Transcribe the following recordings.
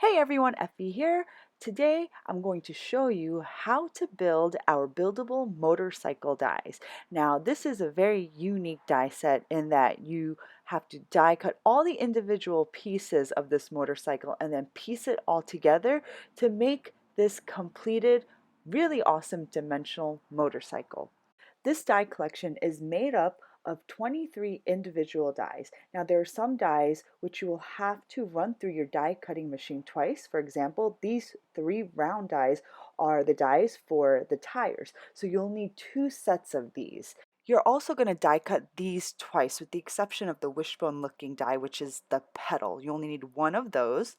Hey everyone, Effie here. Today I'm going to show you how to build our buildable motorcycle dies. Now this is a very unique die set in that you have to die cut all the individual pieces of this motorcycle and then piece it all together to make this completed, really awesome dimensional motorcycle. This die collection is made up of 23 individual dies. Now there are some dies which you will have to run through your die cutting machine twice. For example, these 3 round dies are the dies for the tires. So you'll need 2 sets of these. You're also going to die cut these twice with the exception of the wishbone looking die, which is the pedal. You only need 1 of those.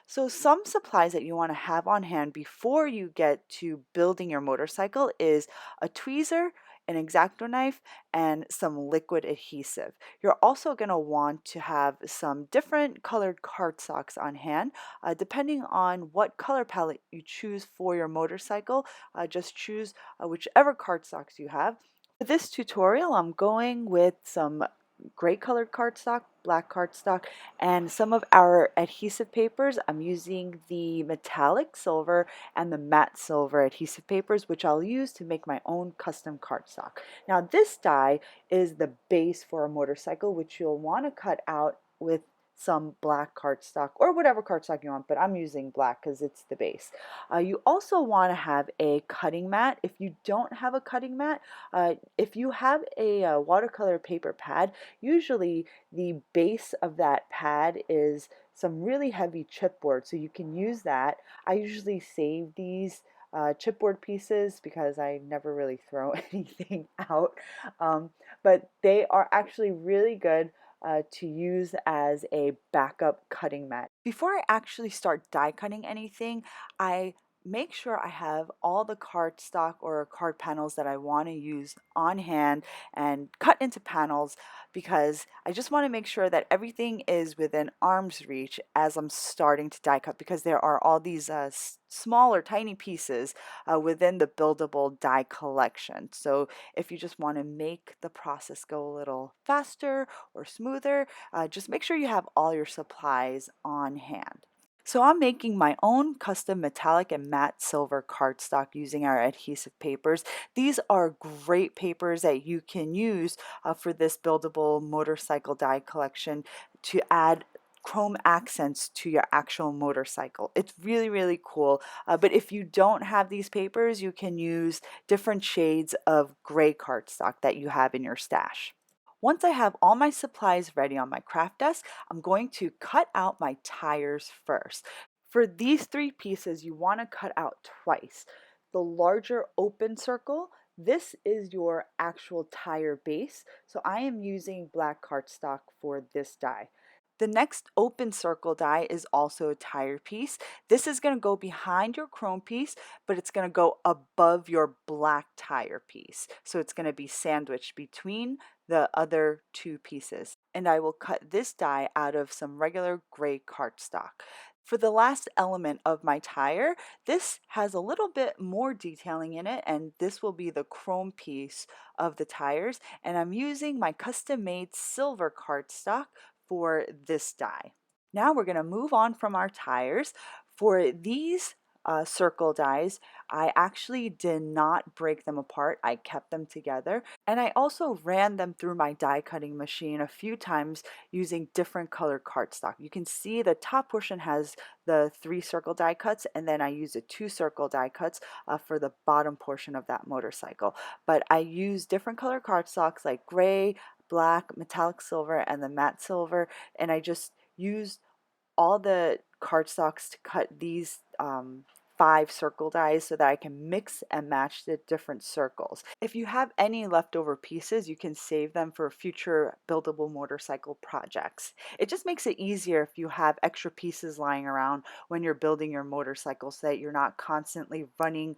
So some supplies that you want to have on hand before you get to building your motorcycle is a tweezer, an X-Acto knife, and some liquid adhesive. You're also going to want to have some different colored cardstocks on hand. Depending on what color palette you choose for your motorcycle, just choose whichever cardstocks you have. For this tutorial, I'm going with some gray colored cardstock, black cardstock, and some of our adhesive papers. I'm using the metallic silver and the matte silver adhesive papers, which I'll use to make my own custom cardstock. Now this die is the base for a motorcycle, which you'll want to cut out with some black cardstock or whatever cardstock you want, but I'm using black because it's the base. You also want to have a cutting mat. If you don't have a cutting mat, if you have a watercolor paper pad, usually the base of that pad is some really heavy chipboard, so you can use that. I usually save these chipboard pieces because I never really throw anything out, but they are actually really good to use as a backup cutting mat. Before I actually start die cutting anything, I make sure I have all the cardstock or card panels that I want to use on hand and cut into panels because I just want to make sure that everything is within arm's reach as I'm starting to die cut, because there are all these smaller tiny pieces within the buildable die collection. So if you just want to make the process go a little faster or smoother, just make sure you have all your supplies on hand. So I'm making my own custom metallic and matte silver cardstock using our adhesive papers. These are great papers that you can use for this buildable motorcycle die collection to add chrome accents to your actual motorcycle. It's really, really cool. But if you don't have these papers, you can use different shades of gray cardstock that you have in your stash. Once I have all my supplies ready on my craft desk, I'm going to cut out my tires first. For these 3 pieces, you want to cut out twice. The larger open circle, this is your actual tire base. So I am using black cardstock for this die. The next open circle die is also a tire piece. This is going to go behind your chrome piece, but it's going to go above your black tire piece. So it's going to be sandwiched between the other 2 pieces. And I will cut this die out of some regular gray cardstock. For the last element of my tire, this has a little bit more detailing in it, and this will be the chrome piece of the tires. And I'm using my custom made silver cardstock for this die. Now we're going to move on from our tires. For these circle dies, I actually did not break them apart. I kept them together, and I also ran them through my die cutting machine a few times using different colored cardstock. You can see the top portion has the 3 circle die cuts, and then I use the 2 circle die cuts for the bottom portion of that motorcycle. But I use different color cardstocks like gray, black, metallic silver, and the matte silver, and I just used all the cardstocks to cut these 5 circle dies so that I can mix and match the different circles. If you have any leftover pieces, you can save them for future buildable motorcycle projects. It just makes it easier if you have extra pieces lying around when you're building your motorcycle, so that you're not constantly running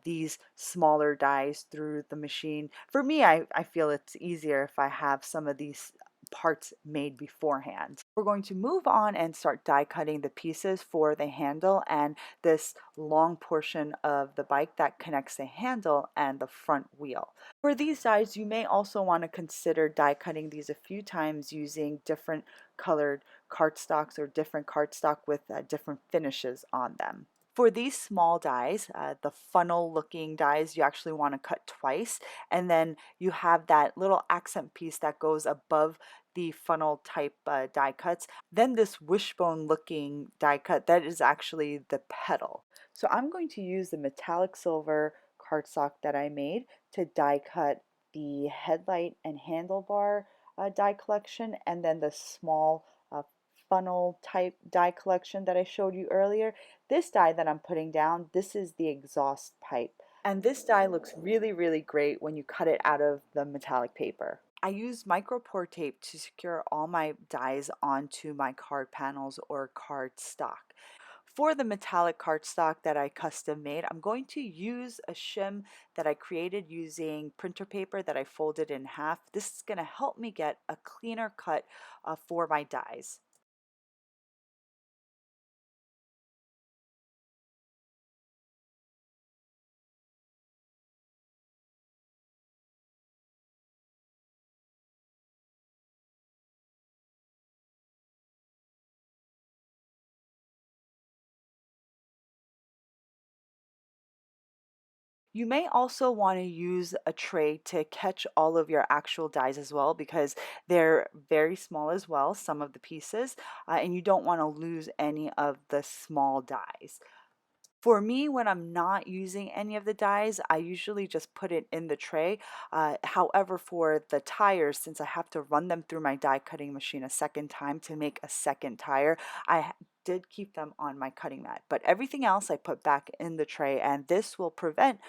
these smaller dies through the machine. For me, I feel it's easier if I have some of these parts made beforehand. We're going to move on and start die cutting the pieces for the handle and this long portion of the bike that connects the handle and the front wheel. For these dies, you may also want to consider die cutting these a few times using different colored cardstocks or different cardstock with different finishes on them. For these small dies, the funnel looking dies, you actually want to cut twice, and then you have that little accent piece that goes above the funnel type die cuts. Then this wishbone looking die cut, that is actually the pedal. So I'm going to use the metallic silver cardstock that I made to die cut the headlight and handlebar die collection, and then the small funnel type die collection that I showed you earlier. This die that I'm putting down, this is the exhaust pipe. And this die looks really, really great when you cut it out of the metallic paper. I use micro pour tape to secure all my dies onto my card panels or card stock. For the metallic cardstock that I custom made, I'm going to use a shim that I created using printer paper that I folded in half. This is going to help me get a cleaner cut for my dies. You may also want to use a tray to catch all of your actual dies as well because they're very small as well, some of the pieces, and you don't want to lose any of the small dies. For me, when I'm not using any of the dies, I usually just put it in the tray. However, for the tires, since I have to run them through my die cutting machine a second time to make a second tire, I did keep them on my cutting mat. But everything else I put back in the tray, and this will prevent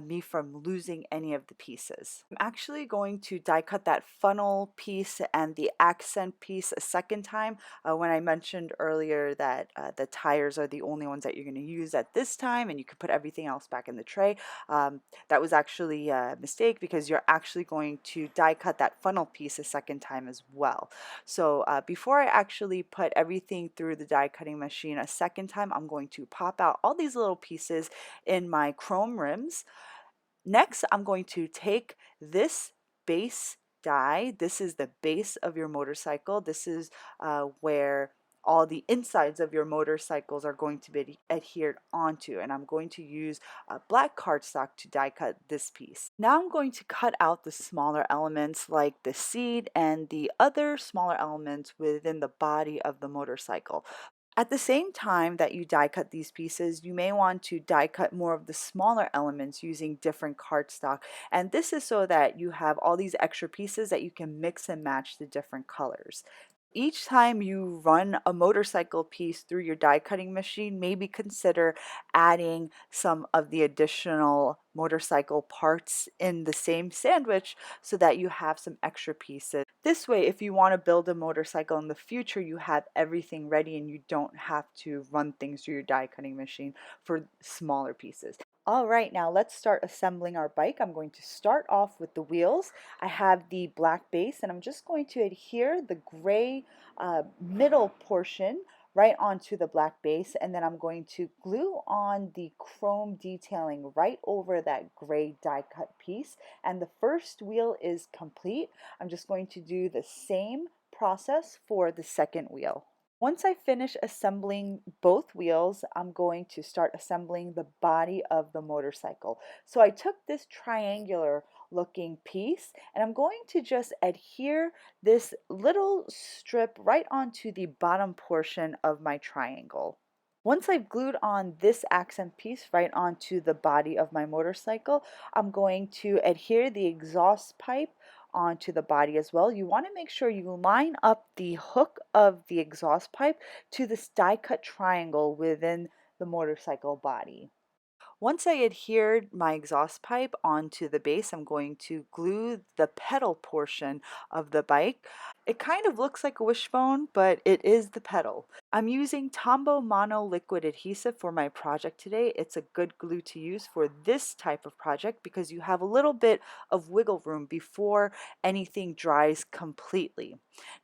me from losing any of the pieces. I'm actually going to die cut that funnel piece and the accent piece a second time when I mentioned earlier that the tires are the only ones that you're going to use at this time and you can put everything else back in the tray. That was actually a mistake because you're actually going to die cut that funnel piece a second time as well. So before I actually put everything through the die cutting machine a second time, I'm going to pop out all these little pieces in my chrome rims. Next, I'm going to take this base die. This is the base of your motorcycle. This is where all the insides of your motorcycles are going to be adhered onto, and I'm going to use black cardstock to die cut this piece. Now I'm going to cut out the smaller elements like the seat and the other smaller elements within the body of the motorcycle. At the same time that you die cut these pieces, you may want to die cut more of the smaller elements using different cardstock. And this is so that you have all these extra pieces that you can mix and match the different colors. Each time you run a motorcycle piece through your die cutting machine, maybe consider adding some of the additional motorcycle parts in the same sandwich so that you have some extra pieces. This way, if you want to build a motorcycle in the future, you have everything ready and you don't have to run things through your die cutting machine for smaller pieces. All right, now let's start assembling our bike. I'm going to start off with the wheels. I have the black base and I'm just going to adhere the gray middle portion right onto the black base, and then I'm going to glue on the chrome detailing right over that gray die cut piece, and the first wheel is complete. I'm just going to do the same process for the second wheel. Once I finish assembling both wheels, I'm going to start assembling the body of the motorcycle. So I took this triangular looking piece and I'm going to just adhere this little strip right onto the bottom portion of my triangle. Once I've glued on this accent piece right onto the body of my motorcycle, I'm going to adhere the exhaust pipe onto the body as well. You want to make sure you line up the hook of the exhaust pipe to this die cut triangle within the motorcycle body. Once I adhered my exhaust pipe onto the base, I'm going to glue the pedal portion of the bike. It kind of looks like a wishbone, but it is the pedal. I'm using Tombow Mono Liquid Adhesive for my project today. It's a good glue to use for this type of project because you have a little bit of wiggle room before anything dries completely.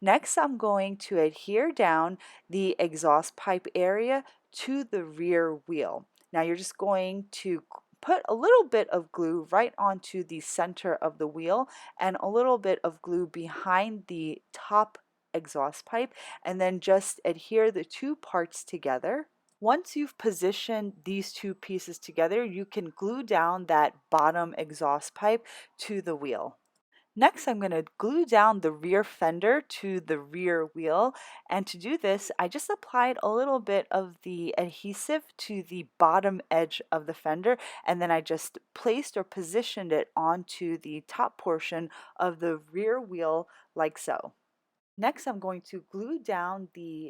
Next, I'm going to adhere down the exhaust pipe area to the rear wheel. Now you're just going to put a little bit of glue right onto the center of the wheel and a little bit of glue behind the top exhaust pipe, and then just adhere the two parts together. Once you've positioned these two pieces together, you can glue down that bottom exhaust pipe to the wheel. Next, I'm going to glue down the rear fender to the rear wheel. And to do this, I just applied a little bit of the adhesive to the bottom edge of the fender, and then I just placed or positioned it onto the top portion of the rear wheel like so. Next, I'm going to glue down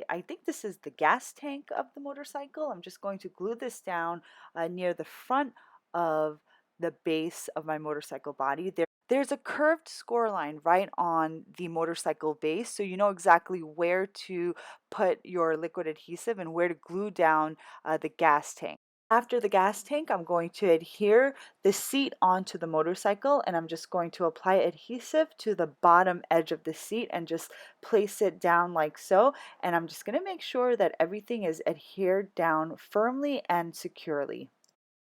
I think this is the gas tank of the motorcycle. I'm just going to glue this down near the front of the base of my motorcycle body. There's a curved score line right on the motorcycle base, so you know exactly where to put your liquid adhesive and where to glue down the gas tank. After the gas tank, I'm going to adhere the seat onto the motorcycle, and I'm just going to apply adhesive to the bottom edge of the seat and just place it down like so. And I'm just going to make sure that everything is adhered down firmly and securely.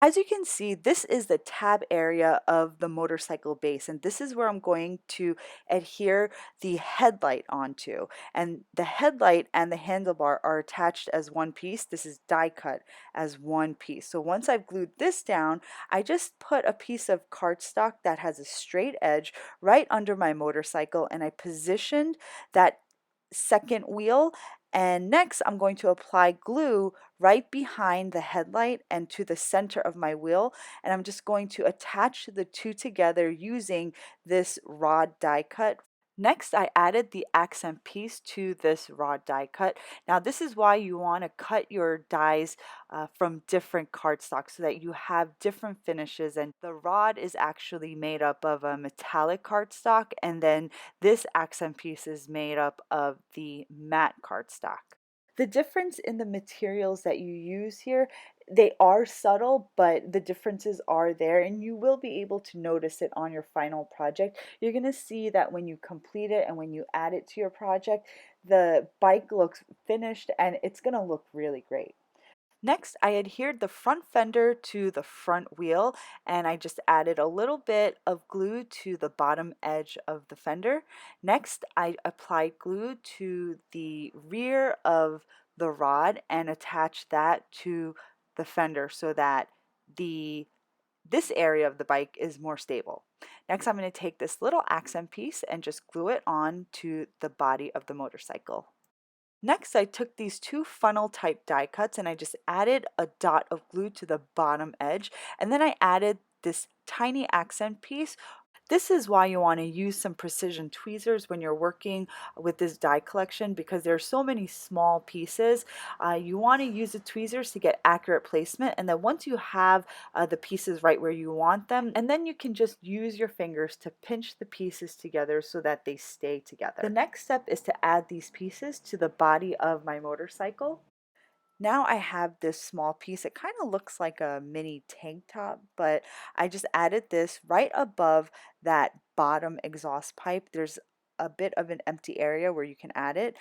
As you can see, this is the tab area of the motorcycle base, and this is where I'm going to adhere the headlight onto. And the headlight and the handlebar are attached as one piece. This is die cut as one piece. So once I've glued this down, I just put a piece of cardstock that has a straight edge right under my motorcycle, and I positioned that second wheel. And next, I'm going to apply glue right behind the headlight and to the center of my wheel. And I'm just going to attach the two together using this rod die cut. Next, I added the accent piece to this rod die cut. Now, this is why you want to cut your dies from different cardstock so that you have different finishes. And the rod is actually made up of a metallic cardstock, and then this accent piece is made up of the matte cardstock. The difference in the materials that you use here, they are subtle, but the differences are there, and you will be able to notice it on your final project. You're going to see that when you complete it and when you add it to your project, the bike looks finished and it's going to look really great. Next, I adhered the front fender to the front wheel, and I just added a little bit of glue to the bottom edge of the fender. Next, I applied glue to the rear of the rod and attached that to the fender so that this area of the bike is more stable. Next, I'm going to take this little accent piece and just glue it on to the body of the motorcycle. Next, I took these two funnel type die cuts and I just added a dot of glue to the bottom edge, and then I added this tiny accent piece. This is why you want to use some precision tweezers when you're working with this die collection, because there are so many small pieces. You want to use the tweezers to get accurate placement, and then once you have the pieces right where you want them, and then you can just use your fingers to pinch the pieces together so that they stay together. The next step is to add these pieces to the body of my motorcycle. Now I have this small piece. It kind of looks like a mini tank top, but I just added this right above that bottom exhaust pipe. There's a bit of an empty area where you can add it.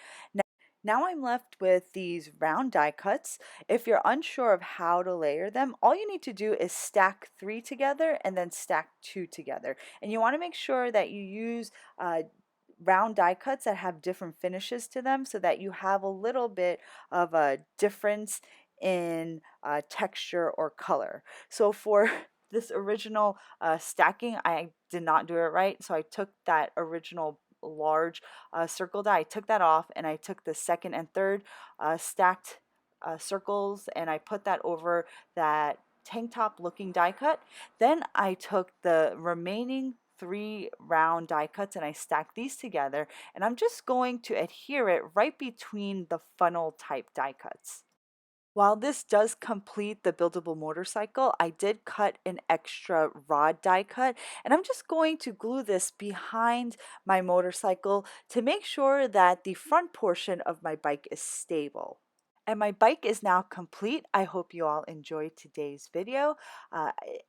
Now I'm left with these round die cuts. If you're unsure of how to layer them, all you need to do is stack 3 together and then stack 2 together. And you want to make sure that you use round die cuts that have different finishes to them so that you have a little bit of a difference in texture or color. So for this original stacking, I did not do it right. So I took that original large circle die, I took that off, and I took the second and third stacked circles and I put that over that tank top looking die cut. Then I took the remaining 3 round die cuts and I stacked these together, and I'm just going to adhere it right between the funnel type die cuts. While this does complete the buildable motorcycle, I did cut an extra rod die cut, and I'm just going to glue this behind my motorcycle to make sure that the front portion of my bike is stable. And my bike is now complete. I hope you all enjoyed today's video.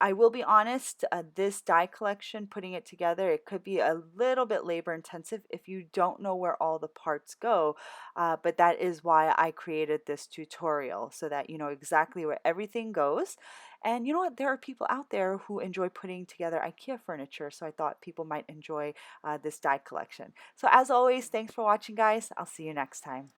I will be honest, this die collection, putting it together, it could be a little bit labor intensive if you don't know where all the parts go. But that is why I created this tutorial so that you know exactly where everything goes. And you know what? There are people out there who enjoy putting together IKEA furniture, so I thought people might enjoy this die collection. So as always, thanks for watching, guys. I'll see you next time.